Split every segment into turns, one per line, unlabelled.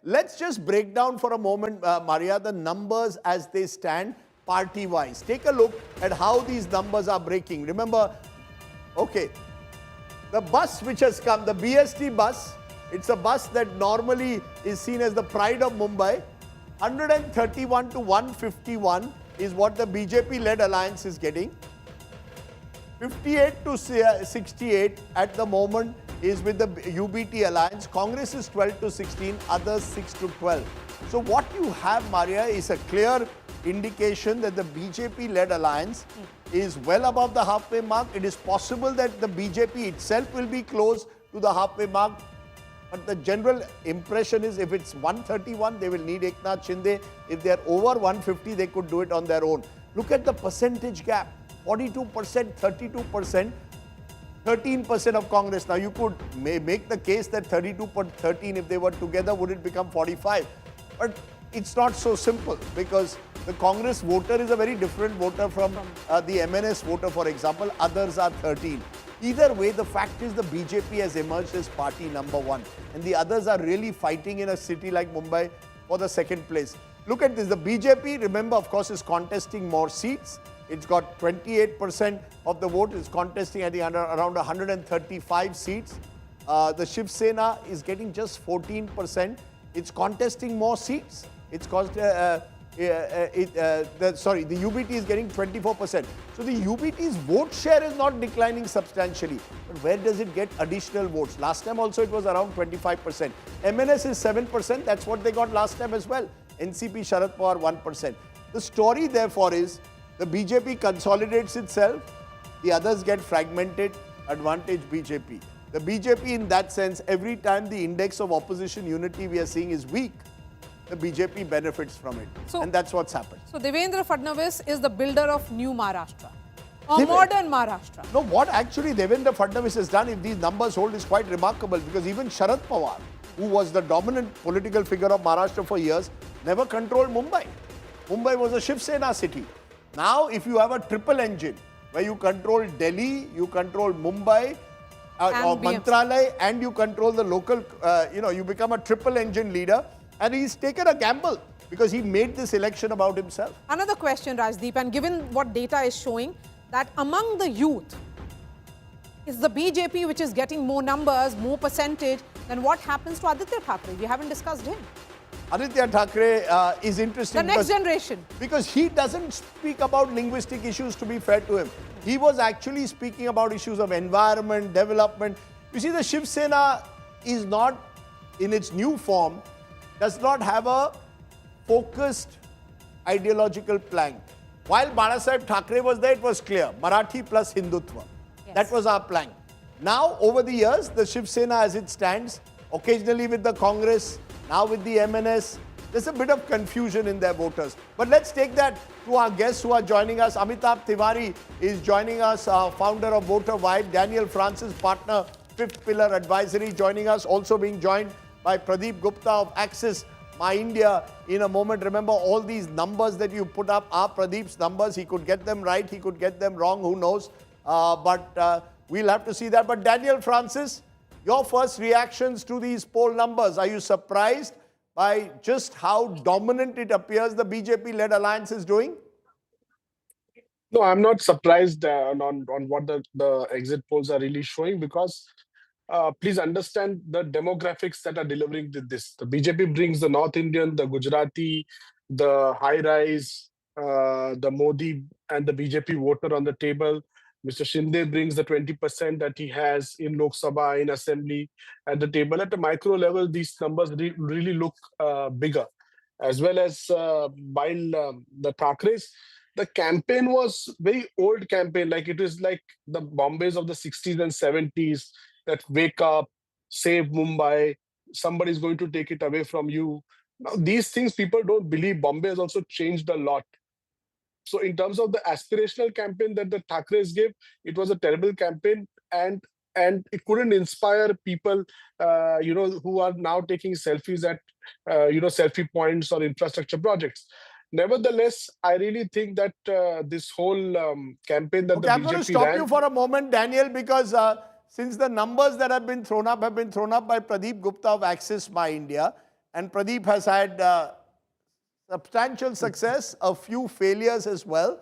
let's just break down for a moment, Maria, the numbers as they stand party-wise. Take a look at how these numbers are breaking. Remember, okay, the bus which has come, the BST bus, it's a bus that normally is seen as the pride of Mumbai. 131 to 151 is what the BJP-led alliance is getting. 58 to 68 at the moment is with the UBT alliance. Congress is 12 to 16, others 6 to 12. So what you have, Maria, is a clear indication that the BJP-led alliance is well above the halfway mark. It is possible that the BJP itself will be close to the halfway mark. But the general impression is if it's 131, they will need Eknath Shinde. If they are over 150, they could do it on their own. Look at the percentage gap. 42%, 32%, 13% of Congress. Now, you could make the case that 32 per 13, if they were together, would it become 45? But it's not so simple because the Congress voter is a very different voter from the MNS voter, for example. Others are 13. Either way, the fact is the BJP has emerged as party number one. And the others are really fighting in a city like Mumbai for the second place. Look at this. The BJP, remember, of course, is contesting more seats. It's got 28% of the vote. It's contesting, I think, around 135 seats. The Shiv Sena is getting just 14%. It's contesting more seats. It's the UBT is getting 24%. So the UBT's vote share is not declining substantially. But where does it get additional votes? Last time also it was around 25%. MNS is 7%. That's what they got last time as well. NCP Sharad Pawar 1%. The story therefore is the BJP consolidates itself. The others get fragmented. Advantage BJP. The BJP in that sense, every time the index of opposition unity we are seeing is weak, the BJP benefits from it. And that's what's happened.
So Devendra Fadnavis is the builder of new Maharashtra, a modern Maharashtra.
No, what actually Devendra Fadnavis has done, if these numbers hold, is quite remarkable because even Sharad Pawar, who was the dominant political figure of Maharashtra for years, never controlled Mumbai. Mumbai was a Shiv Sena city. Now, if you have a triple engine where you control Delhi, you control Mumbai, or Mantralay, and you control the local, you become a triple engine leader. And he's taken a gamble because he made this election about himself.
Another question, Rajdeep, and given what data is showing, that among the youth, is the BJP which is getting more numbers, more percentage, then what happens to Aditya Thackeray? We haven't discussed him.
Aditya Thackeray is interesting.
The next generation.
Because he doesn't speak about linguistic issues, to be fair to him. He was actually speaking about issues of environment, development. You see, the Shiv Sena is not, in its new form, does not have a focused ideological plank. While Banasaheb Thackeray was there, it was clear. Marathi plus Hindutva. Yes. That was our plank. Now, over the years, the Shiv Sena as it stands, occasionally with the Congress, now with the MNS, there's a bit of confusion in their voters. But let's take that to our guests who are joining us. Amitabh Tiwari is joining us, founder of Voter Vibe. Daniel Francis, partner, Fifth Pillar Advisory, joining us. Also being joined by Pradeep Gupta of Axis My India in a moment. Remember, all these numbers that you put up are Pradeep's numbers. He could get them right, he could get them wrong, who knows. But we'll have to see that. But Daniel Francis, your first reactions to these poll numbers. Are you surprised by just how dominant it appears the BJP-led alliance is doing?
No, I'm not surprised on what the exit polls are really showing because please understand the demographics that are delivering this. The BJP brings the North Indian, the Gujarati, the high-rise, the Modi and the BJP voter on the table. Mr. Shinde brings the 20% that he has in Lok Sabha, in Assembly at the table. At a micro level, these numbers really look bigger. As well as while the Thackerays, the campaign was very old campaign. Like it is like the Bombays of the 60s and 70s that wake up, save Mumbai, somebody is going to take it away from you. Now, these things people don't believe. Bombay has also changed a lot. So in terms of the aspirational campaign that the Thackerays gave, it was a terrible campaign and it couldn't inspire people, who are now taking selfies at, selfie points or infrastructure projects. Nevertheless, I really think that this whole campaign that the BJP
I'm going to stop you for a moment, Daniel, because since the numbers that have been thrown up by Pradeep Gupta of Axis My India, and Pradeep has had substantial success, a few failures as well.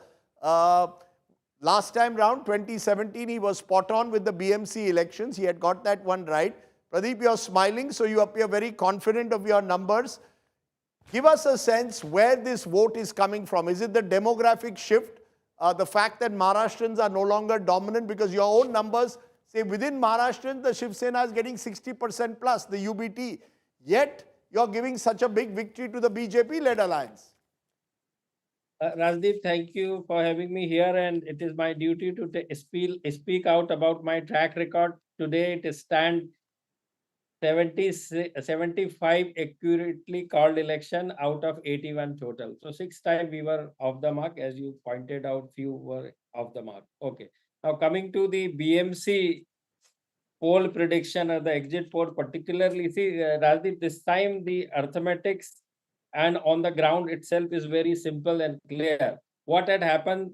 Last time round, 2017, he was spot on with the BMC elections. He had got that one right. Pradeep, you're smiling, so you appear very confident of your numbers. Give us a sense where this vote is coming from. Is it the demographic shift? The fact that Maharashtrians are no longer dominant, because your own numbers say within Maharashtrians, the Shiv Sena is getting 60% plus, the UBT. Yet, you're giving such a big victory to the BJP-led alliance.
Rajdeep, thank you for having me here, and it is my duty to speak out about my track record. Today, it stands 75 accurately called election out of 81 total. So 6 times we were off the mark, as you pointed out, few were off the mark. Okay. Now coming to the BMC poll prediction or the exit poll particularly, see, Rajdeep, this time the arithmetics and on the ground itself is very simple and clear. What had happened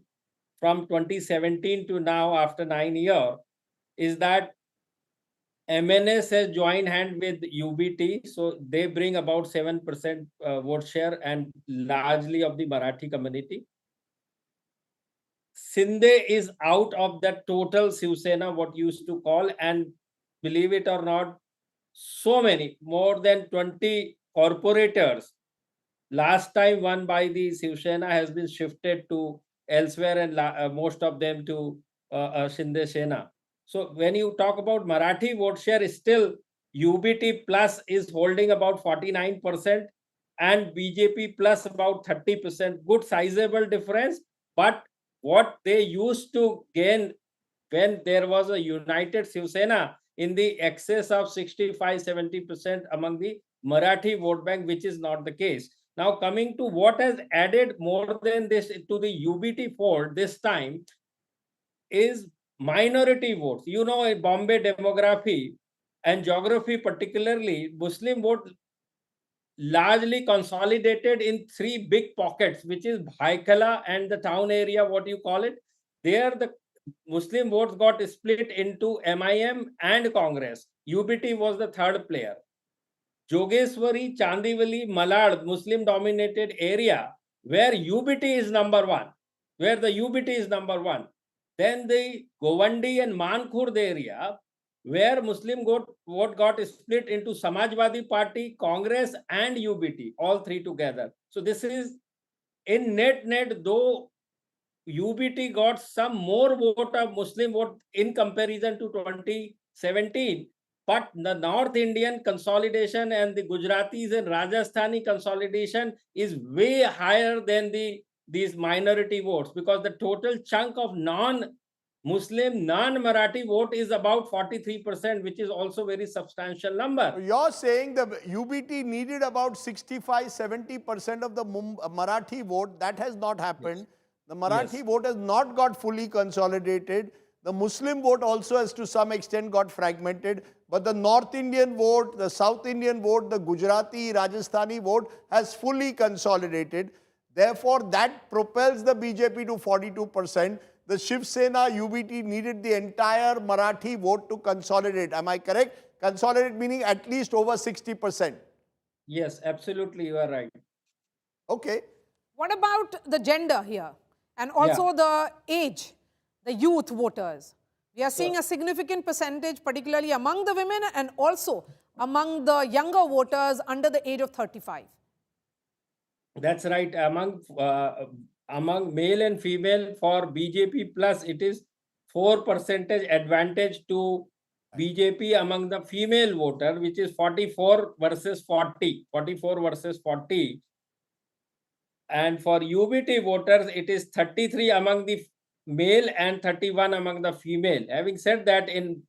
from 2017 to now after 9 years is that MNS has joined hand with UBT, so they bring about 7% vote share and largely of the Marathi community. Shinde is out of that total Shiv Sena, what used to call, and believe it or not, so many, more than 20 corporators, last time won by the Shiv Sena has been shifted to elsewhere, and most of them to Shinde Sena. So when you talk about Marathi vote share, still UBT plus is holding about 49% and BJP plus about 30%. Good sizable difference. But what they used to gain when there was a united Shiv Sena in the excess of 65-70% among the Marathi vote bank, which is not the case. Now coming to what has added more than this to the UBT fold this time is minority votes. You know, in Bombay demography and geography particularly, Muslim vote largely consolidated in 3 big pockets, which is Bhaikala and the town area, what you call it. There the Muslim votes got split into MIM and Congress. UBT was the third player. Jogeshwari, Chandivali, Malad, Muslim dominated area where UBT is number 1. Where the UBT is number 1. Then the Govandi and Mankhurd area, where Muslim vote got split into Samajwadi Party, Congress and UBT, all 3 together. So this is in net, though UBT got some more vote of Muslim vote in comparison to 2017, but the North Indian consolidation and the Gujaratis and Rajasthani consolidation is way higher than these minority votes, because the total chunk of non-Muslim, non-Marathi vote is about 43%, which is also very substantial number.
So you're saying the UBT needed about 65-70% of the Marathi vote. That has not happened. Yes. The Marathi vote has not got fully consolidated. The Muslim vote also has to some extent got fragmented. But the North Indian vote, the South Indian vote, the Gujarati, Rajasthani vote has fully consolidated. Therefore, that propels the BJP to 42%. The Shiv Sena UBT needed the entire Marathi vote to consolidate. Am I correct? Consolidate meaning at least over 60%.
Yes, absolutely, you are right.
Okay.
What about the gender here? And also the age, the youth voters. We are seeing a significant percentage, particularly among the women and also among the younger voters under the age of 35.
That's right. Among male and female for BJP plus, it is 4% advantage to BJP among the female voter, which is 44 versus 40. 44 versus 40. And for UBT voters, it is 33 among the male and 31 among the female. Having said that, in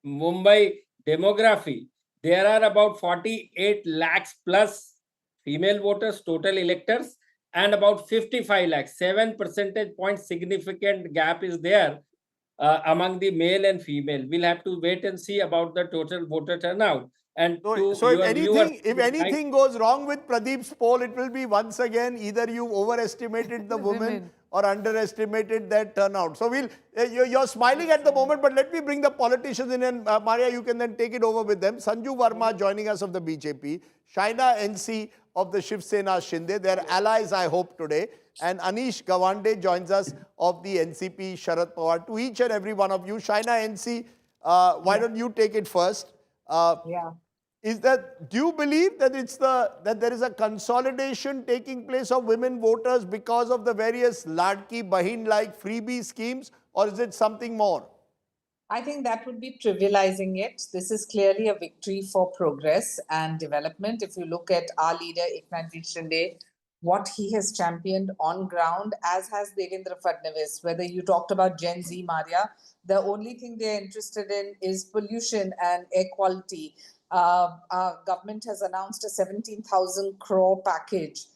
Mumbai demography, there are about 48 lakhs plus female voters, total electors, and about 55 lakhs, 7 percentage points significant gap is there among the male and female. We'll have to wait and see about the total voter turnout. And
so if anything goes wrong with Pradeep's poll, it will be once again either you overestimated the women or underestimated their turnout. So you're smiling at the moment, but let me bring the politicians in, and Maria, you can then take it over with them. Sanju Verma joining us of the BJP, Shaina NC of the Shiv Sena Shinde, their allies I hope today, and Anish Gawande joins us of the NCP Sharad Pawar. To each and every one of you, Shaina NC, why don't you take it first? Do you believe that that there is a consolidation taking place of women voters because of the various Ladki Bahin-like freebie schemes, or is it something more?
I think that would be trivializing it. This is clearly a victory for progress and development. If you look at our leader, Eknath Shinde, what he has championed on ground, as has Devendra Fadnavis, whether you talked about Gen Z, Maria, the only thing they're interested in is pollution and air quality. Our government has announced a 17,000 crore package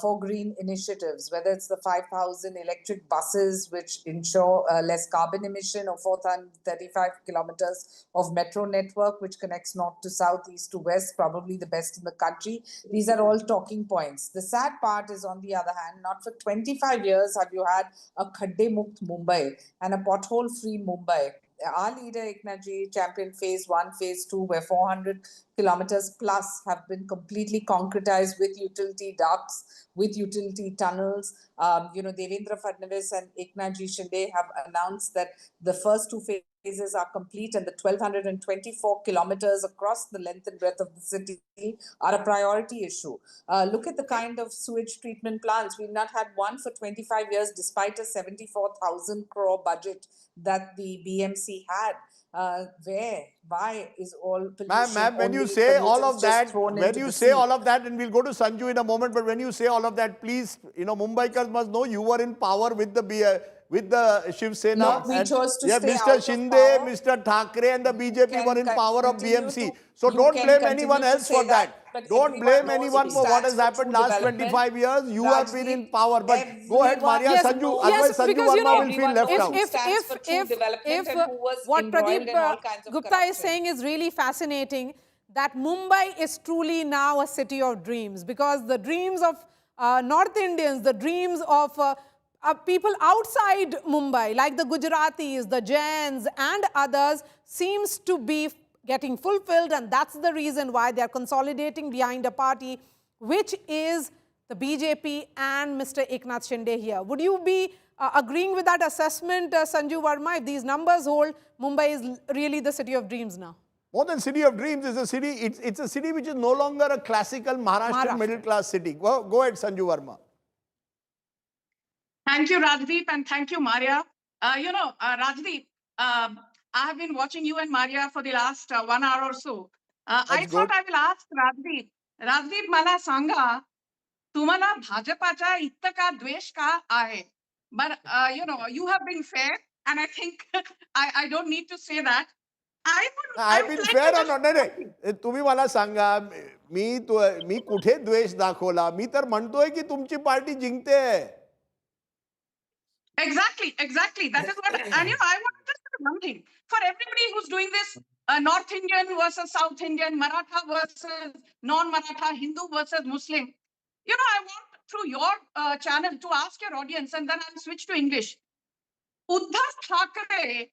for green initiatives, whether it's the 5,000 electric buses which ensure less carbon emission, or 435 kilometers of metro network which connects north to south, east to west, probably the best in the country. These are all talking points. The sad part is, on the other hand, not for 25 years have you had a khadde mukt Mumbai and a pothole free Mumbai. Our leader Eknath championed phase 1, phase 2, where 400 kilometers plus have been completely concretized with utility ducts, with utility tunnels. Devendra Fadnavis and Eknath Shinde have announced that the first 2 phases are complete, and the 1,224 kilometers across the length and breadth of the city are a priority issue. Look at the kind of sewage treatment plants. We've not had one for 25 years, despite a 74,000 crore budget that the BMC had. Why is all pollution?
Ma'am, when you say all of that, and we'll go to Sanju in a moment, but when you say all of that, please, Mumbaikars must know you were in power with the Shiv Sena.
No, we chose to stay
Mr.
out
Shinde,
of power.
Mr. Thackeray and the BJP were in power of BMC. So
you
don't
can
blame
continue
anyone
to
else
say
for
that,
that.
but
Don't blame
everyone
anyone
knows
for
it
what has
stands for
happened
true
last
development.
25 years. You have been in power. But go ahead,
Everyone
Maria.
knows
Sanju,
Yes,
otherwise Sanju
because,
Verma will feel left
if-
out.
stands for true development and who was
what
embroiled
Pradeep
in all kinds of
Gupta
corruption.
is saying is really fascinating, that Mumbai is truly now a city of dreams, because the dreams of North Indians, the dreams of people outside Mumbai, like the Gujaratis, the Jains and others, seems to be getting fulfilled, and that's the reason why they are consolidating behind a party which is the BJP and Mr. Eknath Shinde here. Would you be agreeing with that assessment, Sanju Verma? If these numbers hold, Mumbai is really the city of dreams now.
More than city of dreams, is a city. It's a city which is no longer a classical Maharashtrian middle class city. Go ahead, Sanju Verma.
Thank you, Rajdeep, and thank you, Maria. Rajdeep, I have been watching you and Maria for the last 1 hour or so. I thought I will ask Rajdeep. Rajdeep, मला सांगा, तुम्हाला भाजपाचा इतका द्वेष का आहे? But you have been fair, and I think I don't need to say that.
I've been fair or not? नाही, तुम्ही मला सांगा, मी कुठे द्वेष दाखवला? मी तर म्हणतोय की तुमची party जिंकते.
Exactly. That is what, and I want to just say one thing. For everybody who's doing this, North Indian versus South Indian, Maratha versus non-Maratha, Hindu versus Muslim, I want through your channel to ask your audience, and then I'll switch to English. Uddhav Thackeray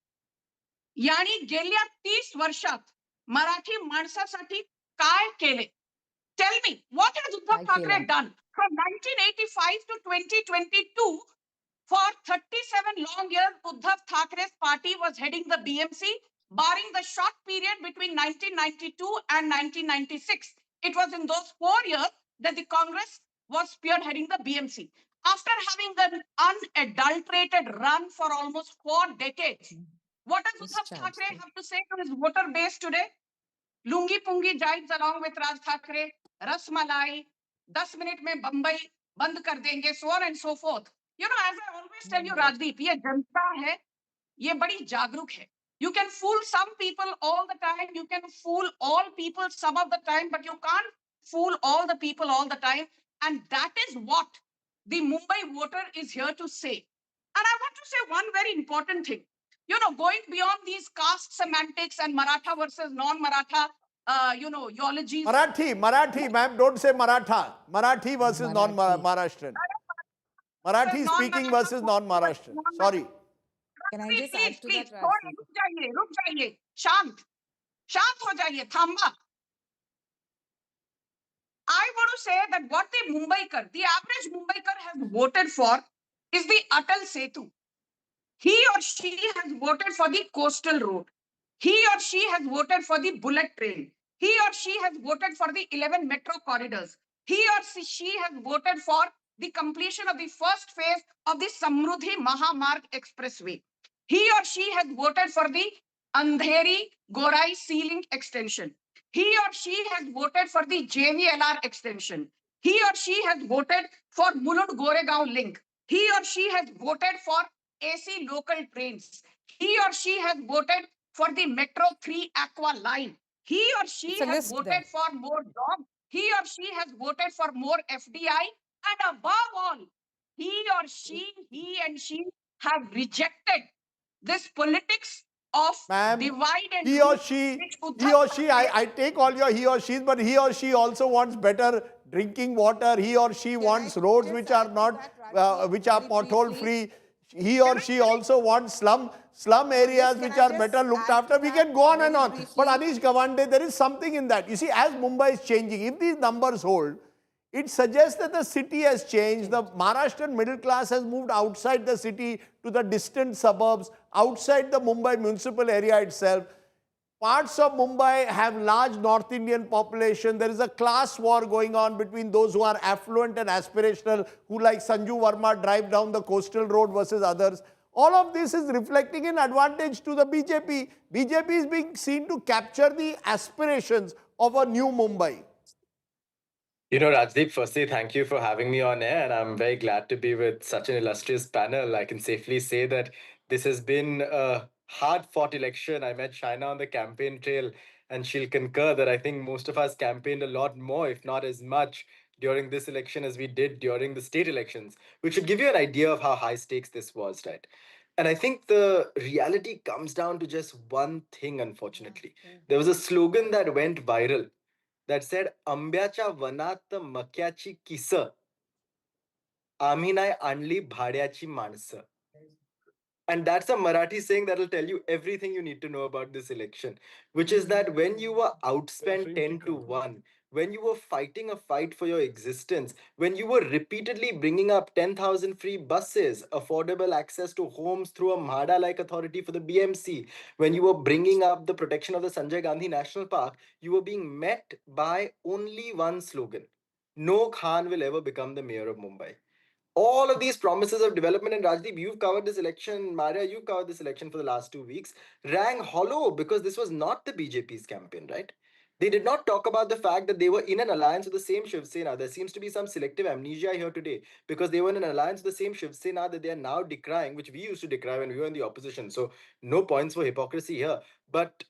यांनी गेल्या 30 वर्षात मराठी माणसासाठी काय केले? Tell me, what has Uddhav Thackeray done from 1985 to 2022? For 37 long years, Uddhav Thackeray's party was heading the BMC, barring the short period between 1992 and 1996. It was in those 4 years that the Congress was spearheading the BMC. After having an unadulterated run for almost 4 decades, what does Uddhav Thackeray have to say to his voter base today? Lungi Pungi jides along with Raj Thackeray, Rasmalai, 10 minute mein Mumbai band kar denge, so on and so forth. As I always tell you, Rajdeep, ये जनता है, ये बड़ी जागरूक है. You can fool some people all the time. You can fool all people some of the time, but you can't fool all the people all the time. And that is what the Mumbai voter is here to say. And I want to say one very important thing. Going beyond these caste semantics and Maratha versus non-Maratha, eulogies.
Marathi, ma'am, don't say Maratha. Marathi versus non-Maharashtrian. Marathi speaking versus non-Maharashtrian. Sorry.
Can I
Please,
just add to
please,
that,
थोड़े
Rajdeep?
रुक जाइए, शांत, शांत हो जाइए, थांबा. I want to say that what the average Mumbaikar has voted for is the Atal Setu. He or she has voted for the coastal road. He or she has voted for the bullet train. He or she has voted for the 11 metro corridors. He or she has voted for the completion of the first phase of the Samruddhi Mahamarg Expressway. He or she has voted for the Andheri Gorai Sea Link extension. He or she has voted for the JVLR extension. He or she has voted for Mulund Goregaon link. He or she has voted for AC local trains. He or she has voted for the Metro 3 Aqua line. He or she
It's a
has
list
voted
there.
for more jobs. He or she has voted for more FDI. And above all, he and she have rejected this politics of
Ma'am,
divide and
he
rule,
or she,
which Uddhav Thackeray-
I take all your he or she's, but he or she also wants better drinking water. He or she wants
I
roads
just
which are
add to
not,
that, Rajdeep,
which are
very
pothole
briefly?
free. He or she also wants slum areas
Can
which
I
are
just
better looked
add to
after. We
that
can go on and
very
on. But
briefly?
Anish Gawande, there is something in that. You see, as Mumbai is changing, if these numbers hold, it suggests that the city has changed. The Maharashtrian middle class has moved outside the city to the distant suburbs, outside the Mumbai municipal area itself. Parts of Mumbai have large North Indian population. There is a class war going on between those who are affluent and aspirational, who like Sanju Verma drive down the coastal road versus others. All of this is reflecting in advantage to the BJP. BJP is being seen to capture the aspirations of a new Mumbai.
Rajdeep, firstly, thank you for having me on air, and I'm very glad to be with such an illustrious panel. I can safely say that this has been a hard-fought election. I met Shaina on the campaign trail, and she'll concur that I think most of us campaigned a lot more, if not as much, during this election as we did during the state elections, which should give you an idea of how high stakes this was, right? And I think the reality comes down to just one thing, unfortunately. There was a slogan that went viral that said, "आंब्याच्या वनात मक्याची किस, आम्ही नाही आणली भाड्याची माणसं." And that's a Marathi saying that will tell you everything you need to know about this election, which is that when you were outspent 10 to 1, when you were fighting a fight for your existence, when you were repeatedly bringing up 10,000 free buses, affordable access to homes through a MHADA-like authority for the BMC, when you were bringing up the protection of the Sanjay Gandhi National Park, you were being met by only one slogan: "No Khan will ever become the mayor of Mumbai." All of these promises of development, and Rajdeep, you've covered this election, Maria, you've covered this election for the last 2 weeks, rang hollow because this was not the BJP's campaign, right? They did not talk about the fact that they were in an alliance with the same Shiv Sena. There seems to be some selective amnesia here today because they were in an alliance with the same Shiv Sena that they are now decrying, which we used to decry when we were in the opposition. So no points for hypocrisy here. But,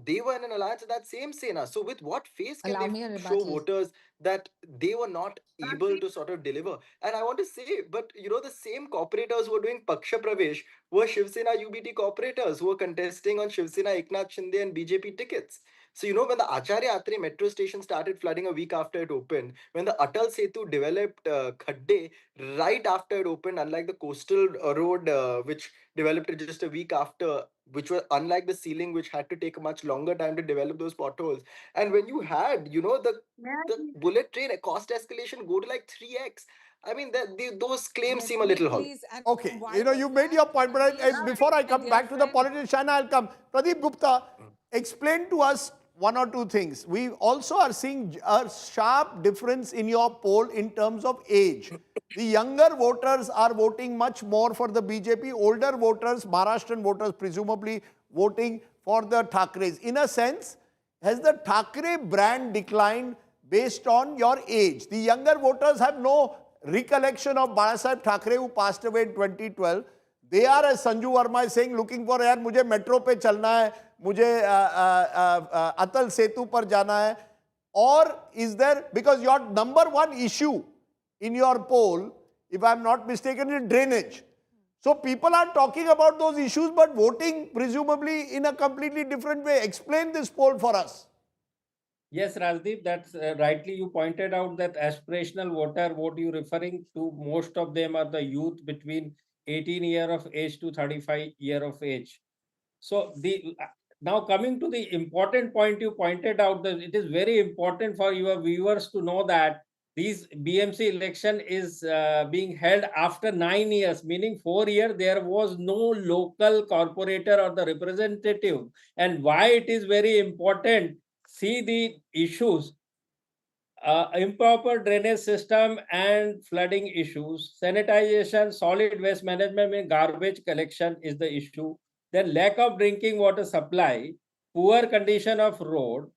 they were in an alliance with that same Sena. So with what face can
Allow me a
they show
rebuttal.
voters that they were not able to sort of deliver? And I want to say, but the same corporators who were doing Paksha Pravesh were Shiv Sena UBT corporators who were contesting on Shiv Sena Eknath Shinde and BJP tickets. So, when the Acharya Atre metro station started flooding a week after it opened, when the Atal Setu developed Khadde right after it opened, unlike the coastal road, which developed just a week after, which was unlike the ceiling, which had to take a much longer time to develop those potholes. And when you had, the bullet train cost escalation go to like 3x. I mean, those claims
Let
seem a
me
little hollow.
please, and
Okay,
why
you
was
made
that,
your point, but
Anish,
before I
my
come
dear
back to the
friend?
politician, I'll come. Pradeep Gupta, explain to us one or two things. We also are seeing a sharp difference in your poll in terms of age. The younger voters are voting much more for the BJP. Older voters, Maharashtrian voters, presumably voting for the Thackeray's. In a sense, has the Thackeray brand declined based on your age? The younger voters have no recollection of Balasaheb Thackeray, who passed away in 2012. They are, as Sanju Verma is saying, looking for, यार मुझे metro पे चलना है, मुझे Atal Setu पर जाना है. Or is there, because your number one issue in your poll, if I am not mistaken, is drainage. So people are talking about those issues but voting presumably in a completely different way. Explain this poll for us.
Yes, Rajdeep, that's rightly you pointed out that aspirational voter, what you referring to, most of them are the youth between 18 year of age to 35 year of age. So the now coming to the important point you pointed out, that it is very important for your viewers to know that these BMC election is being held after 9 years, meaning 4 years there was no local corporator or the representative. And why it is very important, see the issues, improper drainage system and flooding issues, sanitization, solid waste management and garbage collection is the issue. Then lack of drinking water supply, poor condition of road,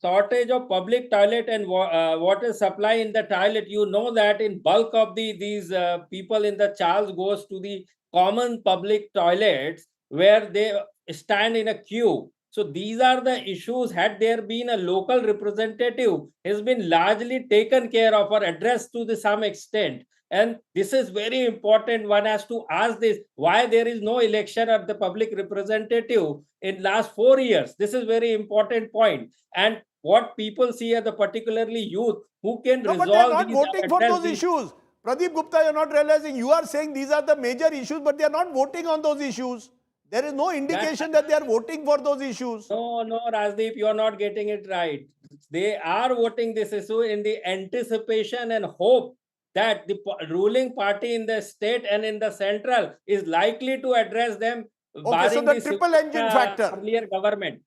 shortage of public toilet and water supply in the toilet. You know that in bulk of these people in the Charles goes to the common public toilets where they stand in a queue. So these are the issues. Had there been a local representative, has been largely taken care of or addressed to some extent. And this is very important. One has to ask this: why there is no election of the public representative in last 4 years? This is very important point. And what people see are the particularly youth who can
No, but they are
resolve
not
these
voting for
address
those
these.
issues. Pradeep Gupta, you are not realizing. You are saying these are the major issues, but they are not voting on those issues. There is no indication that they are voting for those issues.
No, Rajdeep, you are not getting it right. They are voting this issue in the anticipation and hope that the ruling party in the state and in the central is likely to address them,
Okay, so
barring
the
the
triple engine factor.
earlier government.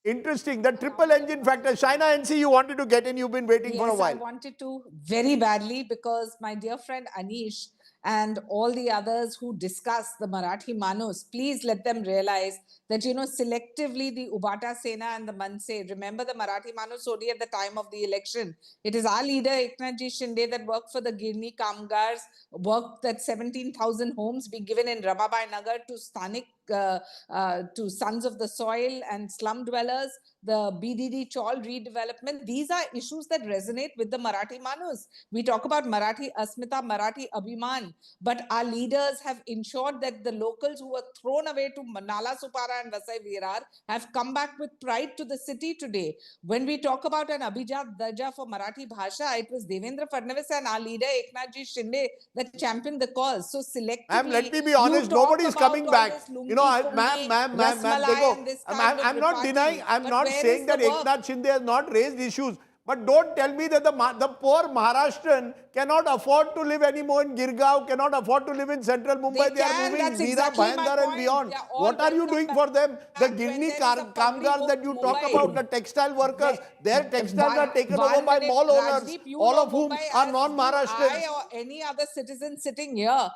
Interesting. The triple engine factor. Shaina NC, you wanted to get in. You've been waiting for a
Yes, I
while.
wanted to very badly because my dear friend Anish and all the others who discuss the Marathi Manus, please let them realize that, selectively the Ubata Sena and the Manse, remember the Marathi Manus only at the time of the election. It is our leader, Eknath Shinde, that worked for the Girni Kamgars, worked that 17,000 homes be given in Ramabai Nagar to Sthanik, to sons of the soil and slum dwellers, the BDD Chawl redevelopment. These are issues that resonate with the Marathi Manus. We talk about Marathi Asmita, Marathi Abhiman, but our leaders have ensured that the locals who were thrown away to Nala Supara and Vasai Virar have come back with pride to the city today. When we talk about an Abhijat Darja for Marathi Bhasha, it was Devendra Fadnavis and our leader Eknath Shinde that championed the cause. So selectively,
Ma'am, let me be honest, nobody is coming back. Ma'am, I'm not denying, I'm not saying that Eknath Shinde has not raised issues. But don't tell me that the poor Maharashtrian cannot afford to live anymore in Girgaon, cannot afford to live in central Mumbai. They are moving Veera, Bhayandar and beyond. What are you doing for them? The Girni Kamgars that you talk about, the textile workers, their textiles are taken over by mall owners, all of whom are non-Maharashtrians.
I or any other citizen sitting here,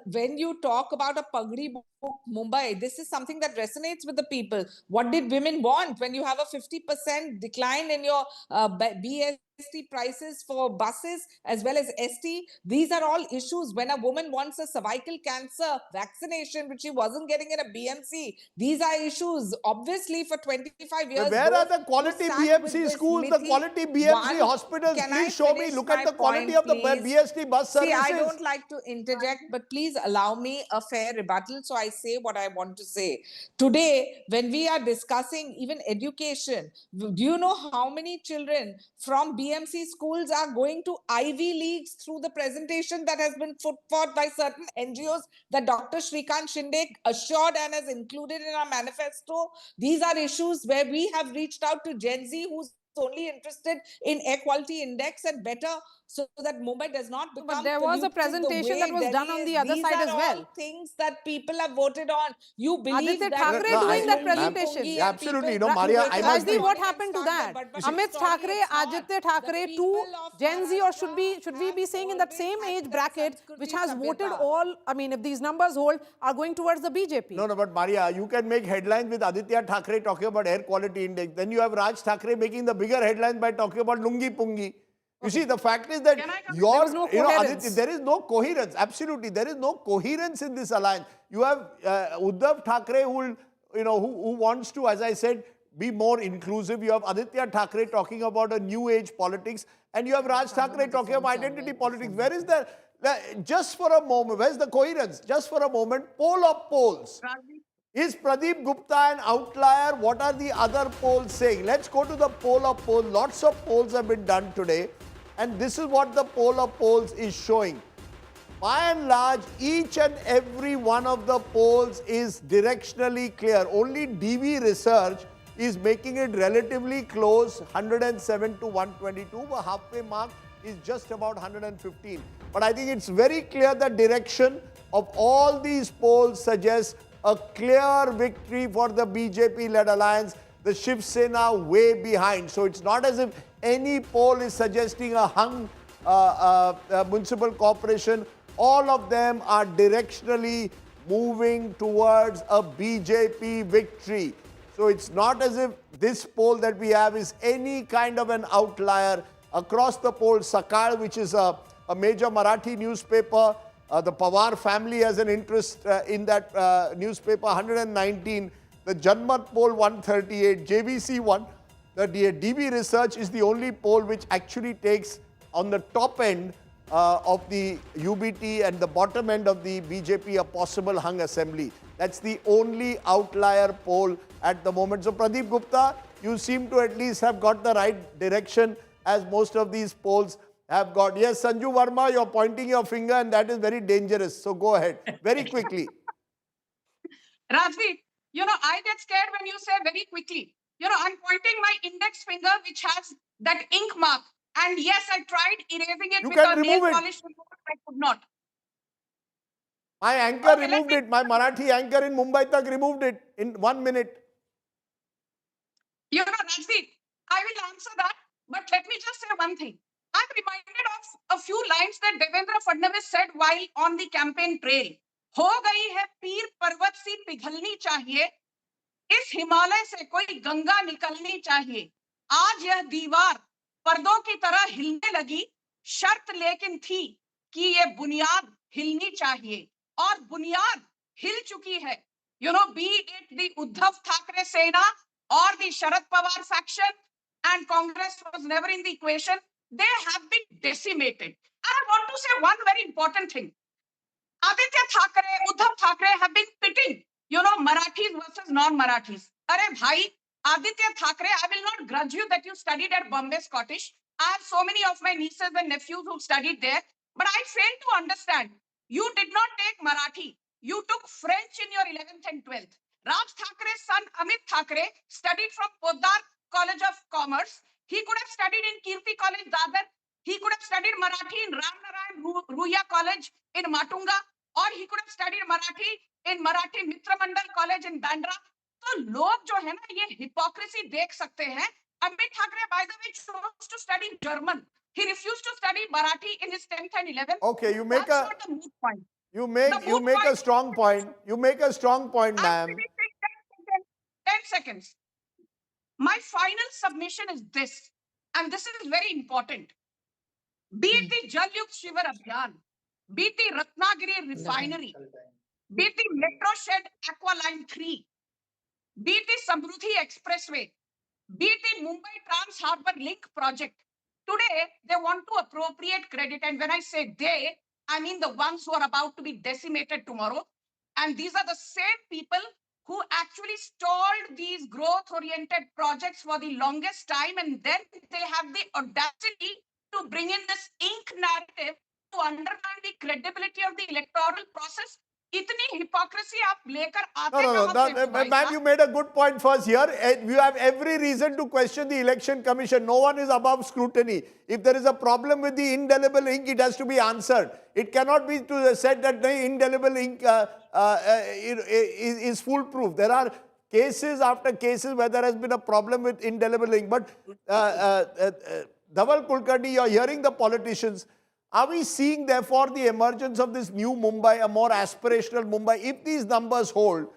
when you talk about a Pagdi book Mumbai, this is something that resonates with the people. What did women want when you have a 50% decline in your BST prices for buses as well as ST? These are all issues. When a woman wants a cervical cancer vaccination, which she wasn't getting in a BMC, these are issues. Obviously, for 25 years,
where are the quality BMC schools, the quality BMC hospitals? Please show me, look at the quality of the BST bus services.
See, I don't like to interject, but please allow me a fair rebuttal so I say what I want to say. Today, when we are discussing even education, do you know how many children from BMC schools are going to Ivy Leagues through the presentation that has been put forth by certain NGOs that Dr. Shrikant Shinde assured and has included in our manifesto? These are issues where we have reached out to Gen Z who's only interested in air quality index and better, so that Mumbai does not become.
But there was a presentation that was done on the other side as well.
These are all things that people have voted on. You believe
Aditya
that
Thackeray doing that presentation.
Yeah, absolutely. No, Maria, I must
Rajdeep, what happened to that? Amit Thackeray, Aditya Thackeray, two Gen Z, or should we be saying in that same age bracket, which has voted all, I mean, if these numbers hold, are going towards the BJP?
No, but Maria, you can make headlines with Aditya Thackeray talking about air quality index. Then you have Raj Thackeray making the bigger headlines by talking about lungi pungi. You see, the fact is that Aditya, there is no coherence. Absolutely, there is no coherence in this alliance. You have Uddhav Thackeray who wants to, as I said, be more inclusive. You have Aditya Thackeray talking about a new age politics, and you have Raj Thackeray talking about identity politics. Where is just for a moment, where's the coherence? Just for a moment, poll of polls. Is Pradeep Gupta an outlier? What are the other polls saying? Let's go to the poll of polls. Lots of polls have been done today. And this is what the poll of polls is showing. By and large, each and every one of the polls is directionally clear. Only DV Research is making it relatively close, 107 to 122. The halfway mark is just about 115. But I think it's very clear the direction of all these polls suggests a clear victory for the BJP-led alliance, the Shiv Sena way behind. So it's not as if any poll is suggesting a hung municipal corporation. All of them are directionally moving towards a BJP victory. So it's not as if this poll that we have is any kind of an outlier. Across the poll, Sakal, which is a major Marathi newspaper, the Pawar family has an interest in that newspaper, 119. The Janmat poll, 138. JVC 1. The DV Research is the only poll which actually takes on the top end of the UBT and the bottom end of the BJP a possible hung assembly. That's the only outlier poll at the moment. So Pradeep Gupta, you seem to at least have got the right direction as most of these polls have got. Yes, Sanju Verma, you're pointing your finger and that is very dangerous. So go ahead, very quickly.
Rajdeep, I get scared when you say very quickly. I'm pointing my index finger, which has that ink mark. And yes, I tried erasing it with a nail polish remover. I could not.
My anchor removed it. My Marathi anchor in Mumbai Tak removed it in 1 minute.
Rajdeep, I will answer that. But let me just say one thing. I'm reminded of a few lines that Devendra Fadnavis said while on the campaign trail. हो गई है पीर पर्वत सी पिघलनी चाहिए, इस हिमालय से कोई गंगा निकलनी चाहिए, आज यह दीवार पर्दों की तरह हिलने लगी, शर्त लेकिन थी कि ये बुनियाद हिलनी चाहिए, और बुनियाद हिल चुकी है. Be it the Uddhav Thackeray Sena or the Sharad Pawar faction, and Congress was never in the equation, they have been decimated. And I want to say one very important thing. Aditya Thackeray, Uddhav Thackeray have been pitting, Marathis versus non-Marathis. Arey bhai, Aditya Thackeray, I will not grudge you that you studied at Bombay Scottish. I have so many of my nieces and nephews who studied there, but I fail to understand. You did not take Marathi. You took French in your 11th and 12th. Raj Thackeray's son, Amit Thackeray, studied from Poddar College of Commerce. He could have studied in Kirti College, Dadar. He could have studied Marathi in Ramnarayan Ruya College in Matunga, or he could have studied Marathi in Marathi Mitra Mandal College in Bandra. तो लोग जो है ना ये hypocrisy देख सकते हैं. Amit Thackeray, by the way, chose to study German. He refused to study Marathi in his 10th and 11th.
Okay, you make
That's not the moot point.
You make a strong point. You make a strong point, ma'am.
10 seconds. My final submission is this, and this is very important. Be it the Jal Yukt Shivar Abhiyan, be it the Ratnagiri refinery, be it the Metro Shed Aqua Line 3, be it the Samruddhi Expressway, be it the Mumbai Trans Harbour Link project. Today, they want to appropriate credit. And when I say they, I mean the ones who are about to be decimated tomorrow. And these are the same people who actually stalled these growth-oriented projects for the longest time. And then they have the audacity to bring in this ink narrative to undermine the credibility of the electoral process. इतनी hypocrisy आप लेकर आते
No, ma'am, you made a good point first here. You have every reason to question the election commission. No one is above scrutiny. If there is a problem with the indelible ink, it has to be answered. It cannot be said that the indelible ink is foolproof. There are cases after cases where there has been a problem with indelible ink. But Dhaval Kulkarni, you're hearing the politicians. Are we seeing, therefore, the emergence of this new Mumbai, a more aspirational Mumbai? If these numbers hold,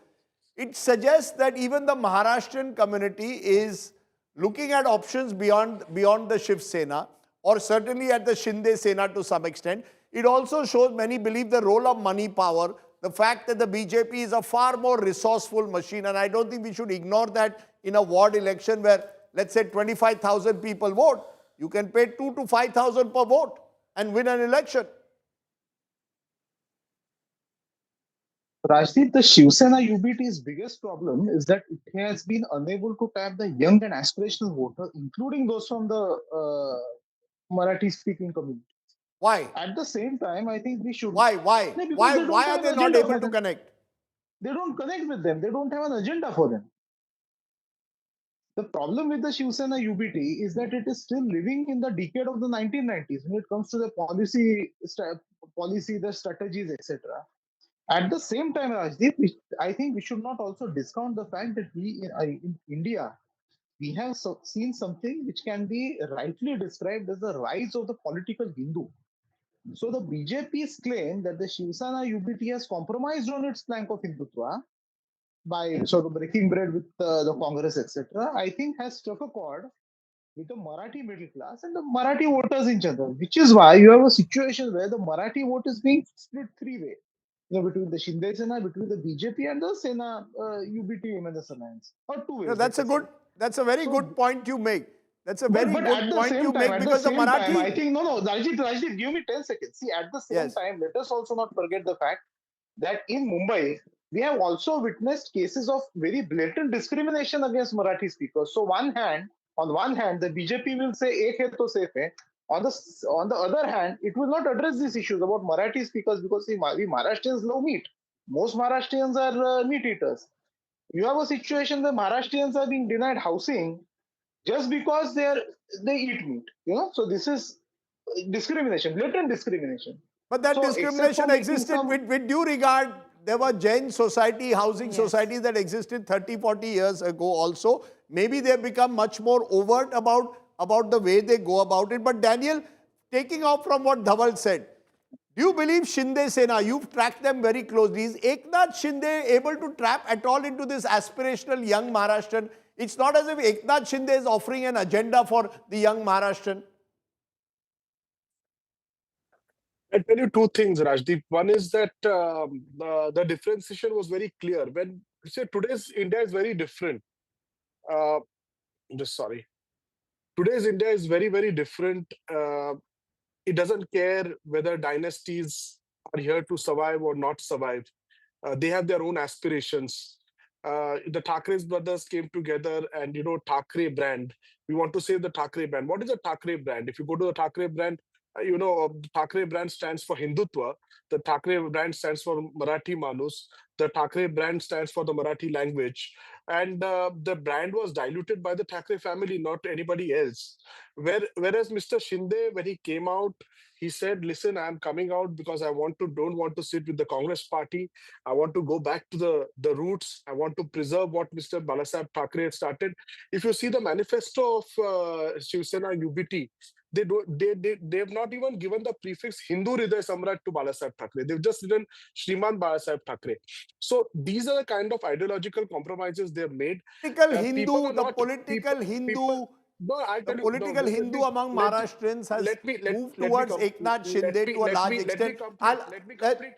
it suggests that even the Maharashtrian community is looking at options beyond the Shiv Sena, or certainly at the Shinde Sena to some extent. It also shows many believe the role of money power, the fact that the BJP is a far more resourceful machine, and I don't think we should ignore that in a ward election where, let's say, 25,000 people vote. You can pay 2,000 to 5,000 per vote and win an election.
Rajdeep, the Shiv Sena UBT's biggest problem is that it has been unable to tap the young and aspirational voter, including those from the Marathi-speaking community.
Why?
At the same time, I think we should.
Why?
No, because they don't
Why
have
are
an
they not
agenda
able
for
to
them.
connect?
They don't connect with them. They don't have an agenda for them. The problem with the Shiv Sena UBT is that it is still living in the decade of the 1990s when it comes to the policy, the strategies, etc. At the same time, Rajdeep, I think we should not also discount the fact that we in India, we have seen something which can be rightly described as the rise of the political Hindu. So the BJP's claim that the Shiv Sena UBT has compromised on its plank of Hindutva by sort of breaking bread with the Congress, etc., I think has struck a chord with the Marathi middle class and the Marathi voters in general, which is why you have a situation where the Marathi vote is being split three-way, between the Shinde Sena, between the BJP and the Sena UBT Women's Alliance, or two ways.
That's a very good point you make. That's a very
But
good
at the
point you
same time,
make because the Marathi.
I think no, Rajdeep, give me 10 seconds. See, at the same time, let us also not forget the fact that in Mumbai, we have also witnessed cases of very blatant discrimination against Marathi speakers. So on one hand, the BJP will say "Ek hai to safe hai." On the other hand, it will not address these issues about Marathi speakers because we Maharashtrians love meat. Most Maharashtrians are meat eaters. You have a situation where Maharashtrians are being denied housing just because they eat meat. So this is discrimination, blatant discrimination.
But that
So except for
discrimination
making
existed
some
with due regard. There were Jain society, housing
Yes.
societies that existed 30, 40 years ago also. Maybe they've become much more overt about the way they go about it. But Daniel, taking off from what Dhaval said, do you believe Shinde Sena, you've tracked them very closely, is Eknath Shinde able to tap at all into this aspirational young Maharashtrian? It's not as if Eknath Shinde is offering an agenda for the young Maharashtrian.
I tell you two things, Rajdeep. One is that the differentiation was very clear. When you say today's India is very different, uh, just sorry. Today's India is very, very different. It doesn't care whether dynasties are here to survive or not survive. They have their own aspirations. The Thackeray brothers came together and, Thackeray brand. We want to save the Thackeray brand. What is a Thackeray brand? If you go to the Thackeray brand, the Thackeray brand stands for Hindutva. The Thackeray brand stands for Marathi Manus. The Thackeray brand stands for the Marathi language. And the brand was diluted by the Thackeray family, not anybody else. Whereas Mr. Shinde, when he came out, he said, listen, I'm coming out because I don't want to sit with the Congress party. I want to go back to the roots. I want to preserve what Mr. Balasaheb Thackeray had started. If you see the manifesto of Shiv Sena UBT, they've not even given the prefix Hindu Hriday Samrat to Balasaheb Thackeray. They've just written Shriman Balasaheb Thackeray. So these are the kind of ideological compromises they've made.
Political Hindu, the political Hindu.
No, I tell
The
you,
political Hindu among Maharashtrians has moved towards Eknath Shinde to a large extent.
Let me complete.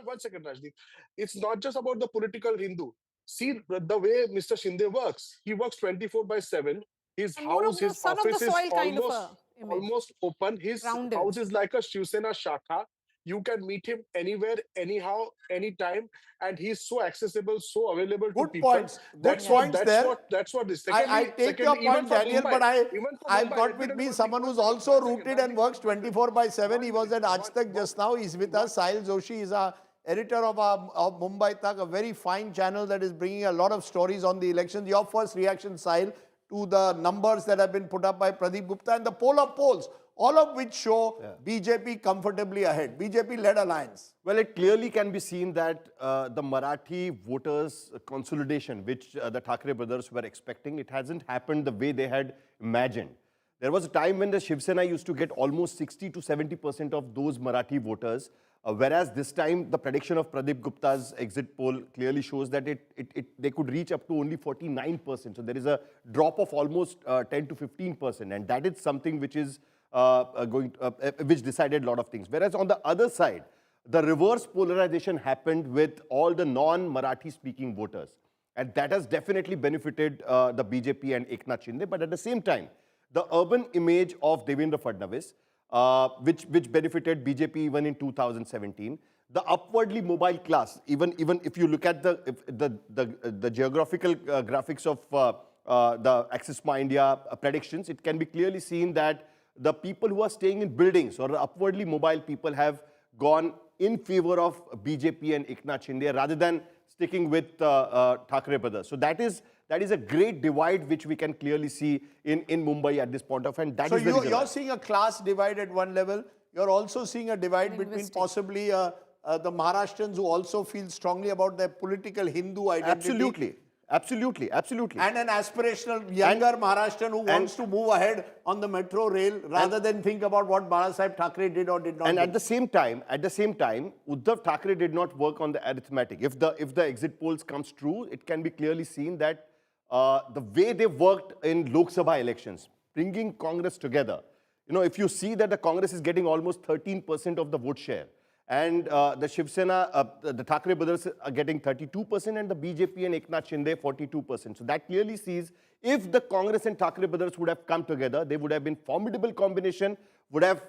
One second, Rajdeep. It's not just about the political Hindu. See the way Mr. Shinde works. He works 24/7. His
And more of
house,
the
his
son of the
office is
soil kind of a image.
almost open. His
Rounded.
house is like a Shiv Sena Shakha. You can meet him anywhere, anyhow, anytime, and he's so accessible, so available to
Good
people.
points. Good points there.
That's what is.
I take your point, Daniel, but I've got
let me
with
tell
me
you one
someone
thing.
who's
One
also
second,
rooted and works 24/7. He was at Aaj Tak just now. He's with us. Sahil Joshi is our editor of Mumbai Tak, a very fine channel that is bringing a lot of stories on the elections. Your first reaction, Sahil, to the numbers that have been put up by Pradeep Gupta and the poll of polls, all of which show BJP comfortably ahead, BJP-led alliance.
Well, it clearly can be seen that the Marathi voters' consolidation, which the Thackeray brothers were expecting, it hasn't happened the way they had imagined. There was a time when the Shiv Sena used to get almost 60 to 70% of those Marathi voters, whereas this time the prediction of Pradeep Gupta's exit poll clearly shows that they could reach up to only 49%. So there is a drop of almost 10 to 15%, and that is something which is which decided a lot of things. Whereas on the other side, the reverse polarization happened with all the non-Marathi speaking voters. And that has definitely benefited the BJP and Eknath Shinde. But at the same time, the urban image of Devendra Fadnavis, which benefited BJP even in 2017, the upwardly mobile class, even if you look at the geographical graphics of the Axis My India predictions, it can be clearly seen that the people who are staying in buildings or the upwardly mobile people have gone in favor of BJP and Eknath Shinde rather than sticking with Thackeray brothers. So that is a great divide which we can clearly see in Mumbai at this point of time.
So you're seeing a class divide at one level. You're also seeing a divide between possibly the Maharashtrians who also feel strongly about their political Hindu identity.
Absolutely.
And an aspirational younger Maharashtrian who wants to move ahead on the metro rail rather than think about what Balasaheb Thackeray did or did not
And
do.
at the same time, Uddhav Thackeray did not work on the arithmetic. If the exit polls comes true, it can be clearly seen that the way they worked in Lok Sabha elections, bringing Congress together. If you see that the Congress is getting almost 13% of the vote share, and the Shiv Sena, the Thackeray brothers are getting 32%, and the BJP and Eknath Shinde 42%. So that clearly sees if the Congress and Thackeray brothers would have come together, they would have been formidable combination, would have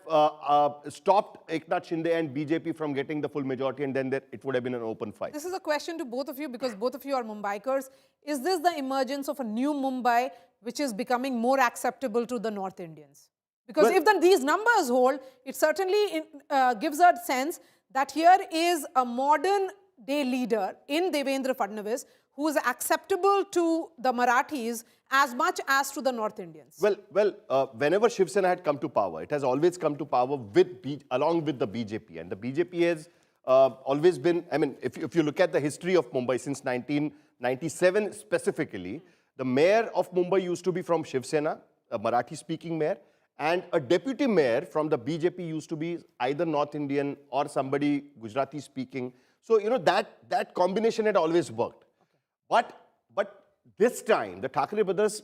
stopped Eknath Shinde and BJP from getting the full majority, and then it would have been an open fight.
This is a question to both of you because both of you are Mumbaikars. Is this the emergence of a new Mumbai which is becoming more acceptable to the North Indians? Because if these numbers hold, it certainly gives a sense that here is a modern day leader in Devendra Fadnavis who is acceptable to the Marathis as much as to the North Indians.
Whenever Shiv Sena had come to power, it has always come to power along with the BJP. And the BJP has always been, if you look at the history of Mumbai since 1997 specifically, the mayor of Mumbai used to be from Shiv Sena, a Marathi-speaking mayor, and a deputy mayor from the BJP used to be either North Indian or somebody Gujarati speaking. So, that combination had always worked. But this time, the Thackeray brothers,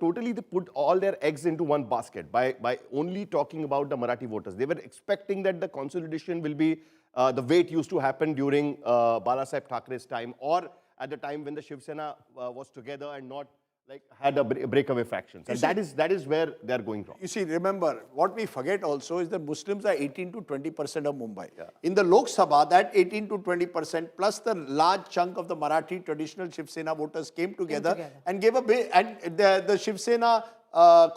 totally they put all their eggs into one basket by only talking about the Marathi voters. They were expecting that the consolidation will be the way it used to happen during Balasaheb Thackeray's time or at the time when the Shiv Sena was together and not had a breakaway factions. And that is where they are going wrong.
You see, remember, what we forget also is that Muslims are 18 to 20% of Mumbai. Yeah. In the Lok Sabha, that 18 to 20% plus the large chunk of the Marathi traditional Shiv Sena voters came together. And gave a big, and the Shiv Sena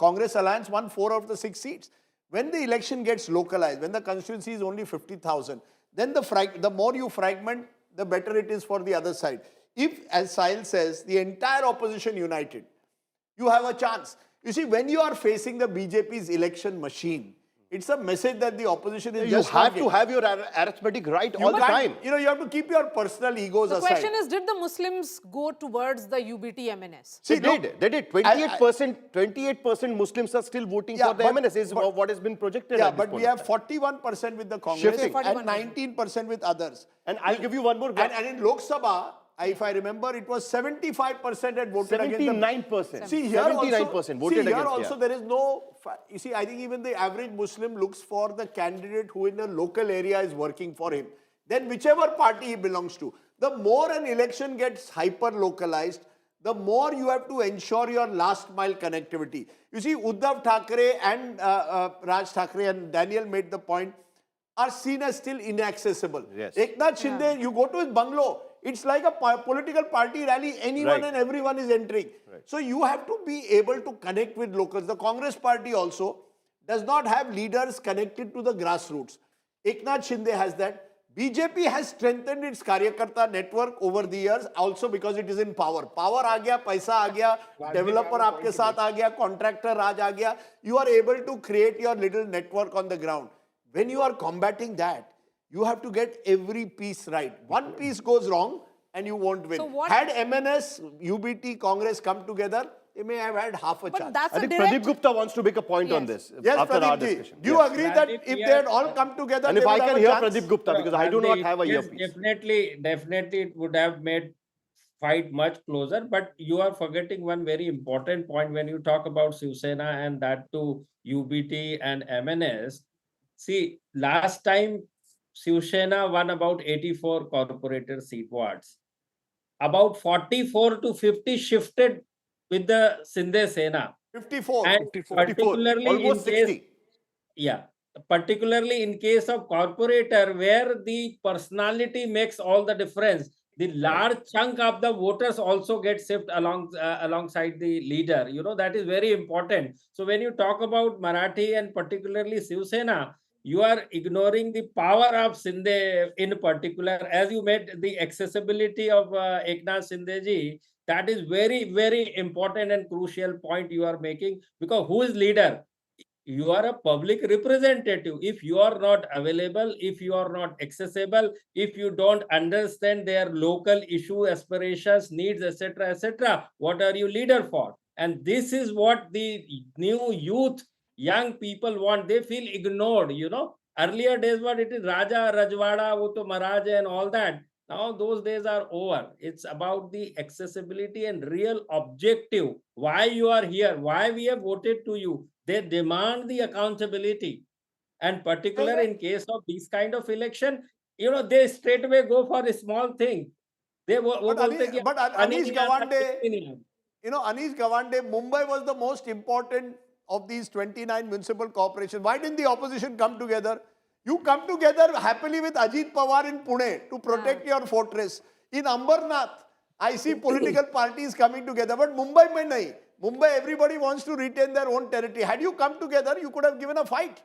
Congress alliance won 4 of the 6 seats. When the election gets localized, when the constituency is only 50,000, then the more you fragment, the better it is for the other side. If, as Sahil says, the entire opposition united, you have a chance. You see, when you are facing the BJP's election machine, it's a message that the opposition is just...
You have to have your arithmetic right all the time.
You have to keep your personal egos aside.
The question is, did the Muslims go towards the UBT MNS?
See, they did. 28% Muslims are still voting for the MNS, is what has been projected.
Yeah, but we have 41% with the Congress and 19% with others.
And I'll give you one more.
And in Lok Sabha, if I remember, it was 75% had voted against them.
79%.
See, here
79% voted against.
Here also there is no... You see, I think even the average Muslim looks for the candidate who in the local area is working for him. Then whichever party he belongs to. The more an election gets hyper-localized, the more you have to ensure your last mile connectivity. You see, Uddhav Thackeray and Raj Thackeray and Daniel made the point, are seen as still inaccessible.
Yes.
Eknath Shinde, you go to his bungalow, it's like a political party rally, anyone and everyone is entering. Right. So you have to be able to connect with locals. The Congress party also does not have leaders connected to the grassroots. Eknath Shinde has that. BJP has strengthened its Karyakarta network over the years also because it is in power. Power aa gaya, paisa aa gaya, developer aapke saath aa gaya, contractor raj aa gaya. You are able to create your little network on the ground. When you are combating that, you have to get every piece right. One piece goes wrong and you won't win. So had MNS, UBT, Congress come together, they may have had half a chance.
I think Pradeep Gupta wants to make a point on this after our discussion.
Do you agree that if they had all come together,
and if I can hear Pradeep Gupta, because I do not have a earpiece.
Definitely it would have made fight much closer. But you are forgetting one very important point when you talk about Shiv Sena and that to UBT and MNS. See, last time Shiv Sena won about 84 corporator seat wards. About 44 to 50 shifted with the Shinde Sena.
54.
And
54.
particularly
Almost
in
60.
Case, yeah. particularly in case of corporator, where the personality makes all the difference, the large chunk of the voters also get shift alongside the leader. That is very important. So when you talk about Marathi and particularly Shiv Sena, you are ignoring the power of Shinde in particular. As you made the accessibility of Eknath Shinde-ji, that is very, very important and crucial point you are making, because who is leader? You are a public representative. If you are not available, if you are not accessible, if you don't understand their local issue, aspirations, needs, etc., etc., what are you leader for? And this is what the new youth, young people want. They feel ignored. Earlier days, what it is, Raja, Rajwada, wo to Maharaj and all that. Now those days are over. It's about the accessibility and real objective. Why you are here, why we have voted to you. They demand the accountability. And particular in case of this kind of election, they straight away go for a small thing. They
But Anish Gawande, Anish Gawande, Mumbai was the most important of these 29 municipal corporations. Why didn't the opposition come together? You come together happily with Ajit Pawar in Pune to protect your fortress. In Ambernath, I see political parties coming together, but Mumbai mein nahi. Mumbai, everybody wants to retain their own territory. Had you come together, you could have given a fight.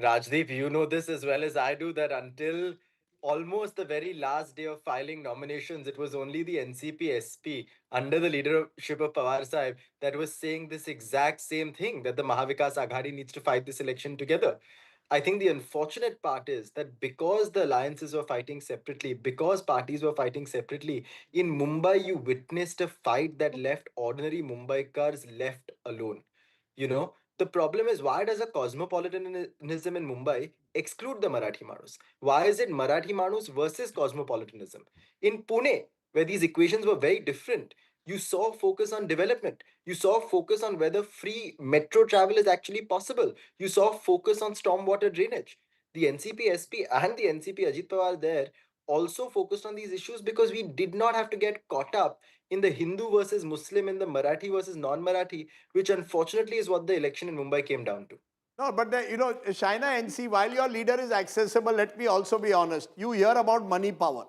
Rajdeep, you know this as well as I do, that until almost the very last day of filing nominations, it was only the NCP-SP under the leadership of Pawar Sahib that was saying this exact same thing, that the Mahavikas Aghadi needs to fight this election together. I think the unfortunate part is that because the alliances were fighting separately, because parties were fighting separately, in Mumbai you witnessed a fight that left ordinary Mumbaikars left alone. The problem is, why does a cosmopolitanism in Mumbai exclude the Marathi Manus? Why is it Marathi Manus versus cosmopolitanism? In Pune, where these equations were very different, you saw focus on development. You saw focus on whether free metro travel is actually possible. You saw focus on stormwater drainage. The NCP-SP and the NCP Ajit Pawar there also focused on these issues because we did not have to get caught up in the Hindu versus Muslim, in the Marathi versus non-Marathi, which unfortunately is what the election in Mumbai came down to.
No, but China NC, while your leader is accessible, let me also be honest. You hear about money power.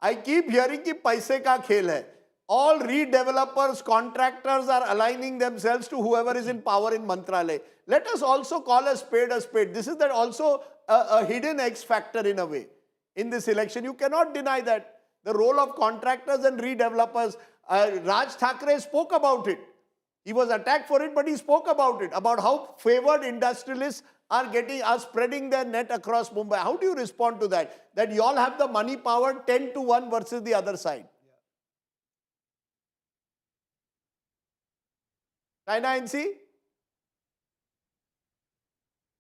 I keep hearing कि पैसे का खेल है. All redevelopers, contractors are aligning themselves to whoever is in power in Mantralaya. Let us also call a spade a spade. This is also a hidden X factor in a way in this election. You cannot deny that. The role of contractors and redevelopers. Raj Thackeray spoke about it. He was attacked for it, but he spoke about it, about how favored industrialists are spreading their net across Mumbai. How do you respond to that? That you all have the money power 10-1 versus the other side. China NC?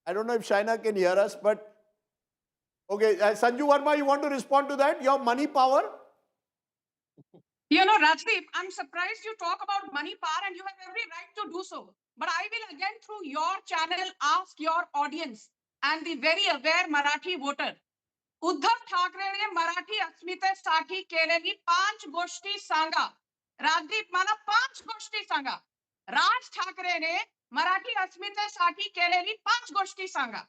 I don't know if China can hear us, but okay, Sanju Verma, you want to respond to that? Your money power?
Rajdeep, I'm surprised you talk about money power and you have every right to do so. But I will again, through your channel, ask your audience and the very aware Marathi voter. Uddhav ठाकरेने Marathi अस्मितेसाठी केलेली 5 गोष्टी सांगा. राजदीप, मला 5 गोष्टी सांगा. राज ठाकरेने मराठी अस्मितेसाठी केलेली 5 गोष्टी सांगा.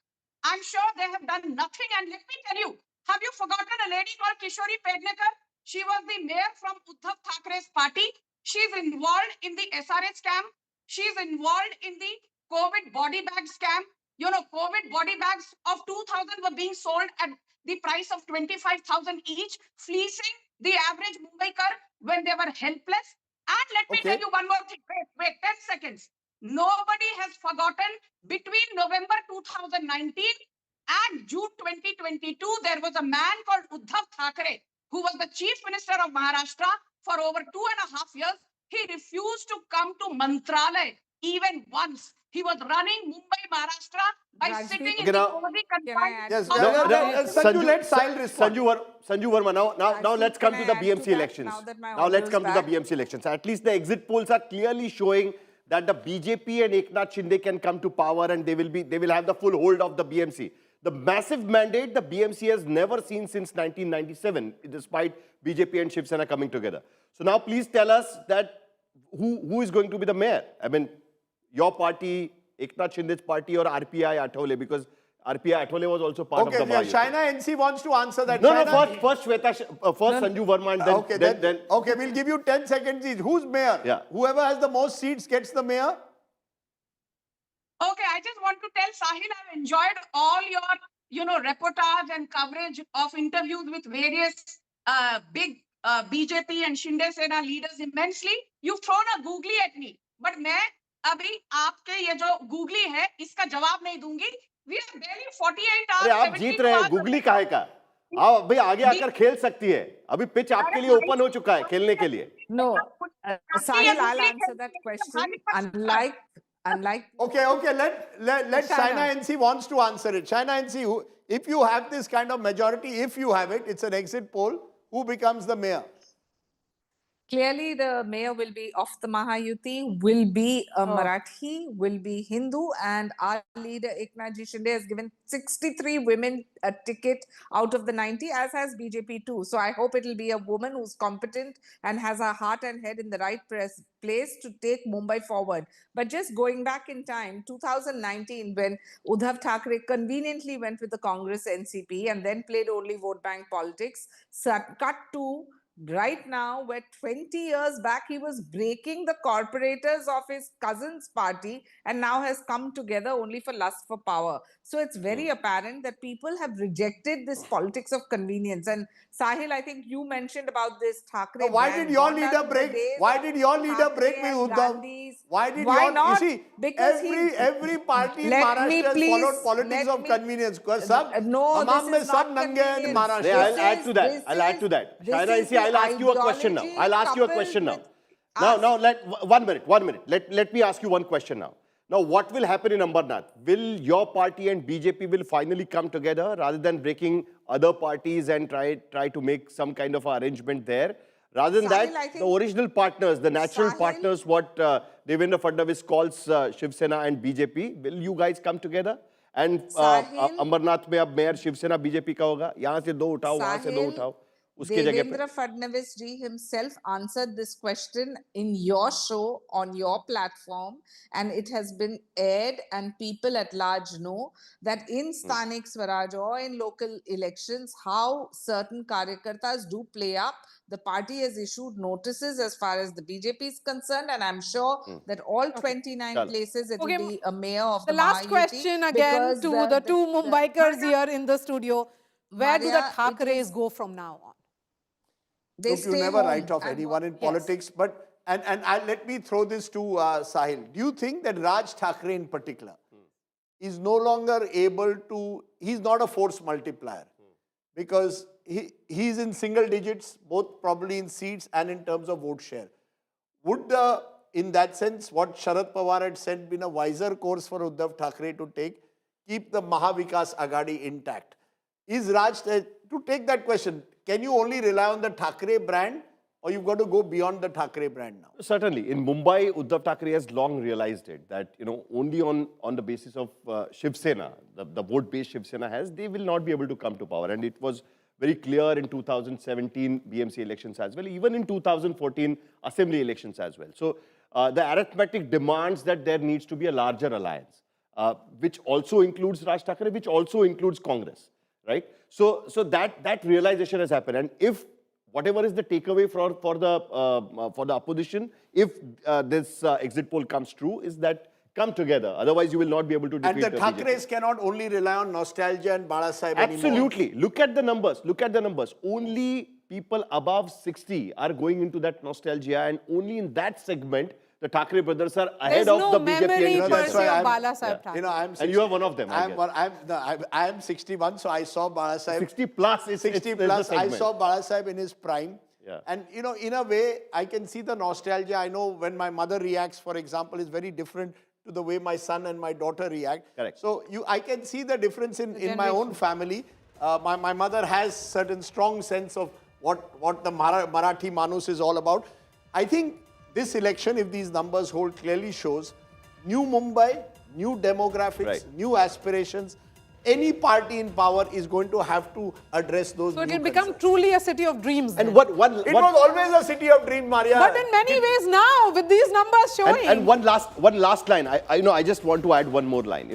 I'm sure they have done nothing, and let me tell you, have you forgotten a lady called Kishori Pednekar? She was the mayor from Uddhav Thackeray's party. She's involved in the SRH scam. She's involved in the COVID body bag scam. COVID body bags of 2,000 were being sold at the price of 25,000 each, fleecing the average Mumbaikar when they were helpless. And let me tell you one more thing. Wait, 10 seconds. Nobody has forgotten between November 2019 and June 2022, there was a man called Uddhav Thackeray, who was the chief minister of Maharashtra for over 2.5 years. He refused to come to Mantralaya even once. He was running Mumbai, Maharashtra by
Rajdeep,
sitting in the cozy confines.
Yes,
Sanju,
let Sahil respond.
Sanju Verma, now let's come to the BMC elections.
Now
Let's come to the BMC elections. At least the exit polls are clearly showing that the BJP and Eknath Shinde can come to power and they will have the full hold of the BMC. The massive mandate the BMC has never seen since 1997, despite BJP and Shiv Sena coming together. So now please tell us that who is going to be the mayor? I mean, your party, Eknath Shinde's party or RPI Athole? Because RPI Athole was also part of the Mahayuti.
China NC wants to answer that.
No,
China,
no, first Sanju Verma and then
okay, we'll give you 10 seconds each. Who's mayor?
Yeah.
Whoever has the most seats gets the mayor.
Okay, I just want to tell Sahil, I've enjoyed all your, reportage and coverage of interviews with various big BJP and Shinde Sena leaders immensely. You've thrown a googly at me, but मैं अभी आपके ये जो googly है, इसका जवाब नहीं दूंगी. We are barely 48 hours.
अरे आप जीत रहे हैं, गुगली काहे का? आप भाई आगे आकर खेल सकती है. अभी पिच आपके लिए ओपन हो चुका है खेलने के लिए.
No, Sahil, I'll answer that question. Unlike
Okay, let China NC wants to answer it. China NC, if you have this kind of majority, if you have it, it's an exit poll, who becomes the mayor?
clearly the mayor will be of the Mahayuti, will be a Marathi, will be Hindu, and our leader Eknath Shinde has given 63 women a ticket out of the 90, as has BJP too. So I hope it will be a woman who's competent and has her heart and head in the right place to take Mumbai forward. But just going back in time, 2019, when Uddhav Thackeray conveniently went with the Congress NCP and then played only vote bank politics, cut to right now, where 20 years back he was breaking the corporators of his cousin's party and now has come together only for lust for power. So it's very apparent that people have rejected this politics of convenience. And Sahil, I think you mentioned about this Thackeray.
Now, why did your leader break? Why did your leader break with Uddhav? Why not? You see,
because
every party in Maharashtra has followed politics of convenience.
No, this is not convenience.
I'll add to that. China NC, I'll ask you a question now. One minute. Let me ask you one question now. Now, what will happen in Ambarnath? Will your party and BJP will finally come together rather than breaking other parties and try to make some kind of arrangement there? Rather than
Sahil,
that, the original partners, the natural partners, what Devendra Fadnavis calls Shiv Sena and BJP, will you guys come together? And Ambarnath में अब mayor Shiv Sena BJP का होगा. यहाँ से दो उठाओ, वहाँ से दो उठाओ.
Devendra Fadnavis ji himself answered this question in your show on your platform, and it has been aired, and people at large know that in Sthanik Swaraj or in local elections, how certain karyakartas do play up. The party has issued notices as far as the BJP is concerned, and I'm sure that all 29 places it will be a mayor of the
last question again to the two Mumbaikars here in the studio. Where do the Thackeray's go from now on?
Look, you never write off anyone in politics, but let me throw this to Sahil. Do you think that Raj Thackeray in particular is no longer able to, he's not a force multiplier because he's in single digits, both probably in seats and in terms of vote share. Would in that sense, what Sharad Pawar had said been a wiser course for Uddhav Thackeray to take, keep the Mahavikas Aghadi intact? Is Raj, to take that question, can you only rely on the Thackeray brand or you've got to go beyond the Thackeray brand now?
Certainly. In Mumbai, Uddhav Thackeray has long realized it, that only on the basis of Shiv Sena, the vote-based Shiv Sena has, they will not be able to come to power. And it was very clear in 2017 BMC elections as well, even in 2014 assembly elections as well. So the arithmetic demands that there needs to be a larger alliance, which also includes Raj Thackeray, which also includes Congress. Right? So that realization has happened. And if whatever is the takeaway for the opposition, if this exit poll comes true, is that come together. Otherwise, you will not be able to defeat
And the Thackeray's cannot only rely on nostalgia and Balasaheb anymore.
Absolutely. Look at the numbers. Only people above 60 are going into that nostalgia, and only in that segment, the Thackeray brothers are ahead of the BJP.
There's no memory per se of Balasaheb.
And you are one of them.
I am 61, so I saw Balasaheb.
60 plus is
60 plus. I saw Balasaheb in his prime.
Yeah.
And in a way, I can see the nostalgia. I know when my mother reacts, for example, is very different to the way my son and my daughter react.
Correct.
So I can see the difference in my own family. My mother has certain strong sense of what the Marathi Manus is all about. I think this election, if these numbers hold, clearly shows new Mumbai, new demographics, new aspirations. any party in power is going to have to address those
So it
new
will become
concerns.
truly a city of dreams.
And
then.
what
It was always a city of dreams, Maria.
But in many ways now, with these numbers showing.
and one last line. I just want to add one more line.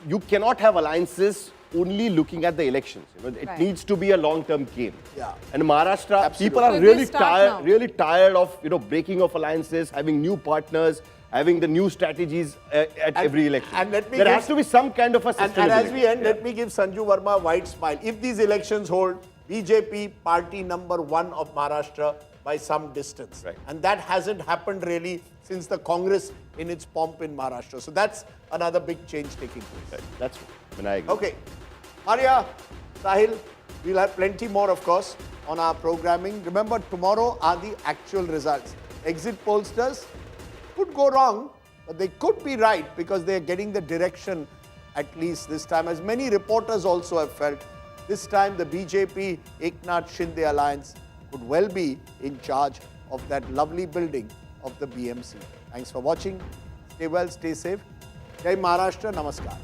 You cannot have alliances only looking at the elections. It
Right.
needs to be a long-term game.
Yeah.
And Maharashtra,
Absolutely.
people are
So if
really
we start
tired,
now.
really tired of breaking of alliances, having new partners, having the new strategies at every election.
and let me
there
give-
has to be some kind of a
And
sustainability.
as we end, let me give Sanju Verma a wide smile. If these elections hold, BJP party number 1 of Maharashtra by some distance.
Right.
And that hasn't happened really since the Congress in its pomp in Maharashtra. So that's another big change taking place.
Right. That's when I agree.
Okay. Maria, Sahil, we'll have plenty more, of course, on our programming. Remember, tomorrow are the actual results. Exit pollsters could go wrong, but they could be right because they're getting the direction, at least this time, as many reporters also have felt. This time, the BJP Eknath Shinde alliance could well be in charge of that lovely building of the BMC. Thanks for watching. Stay well, stay safe. Jai Maharashtra. Namaskar.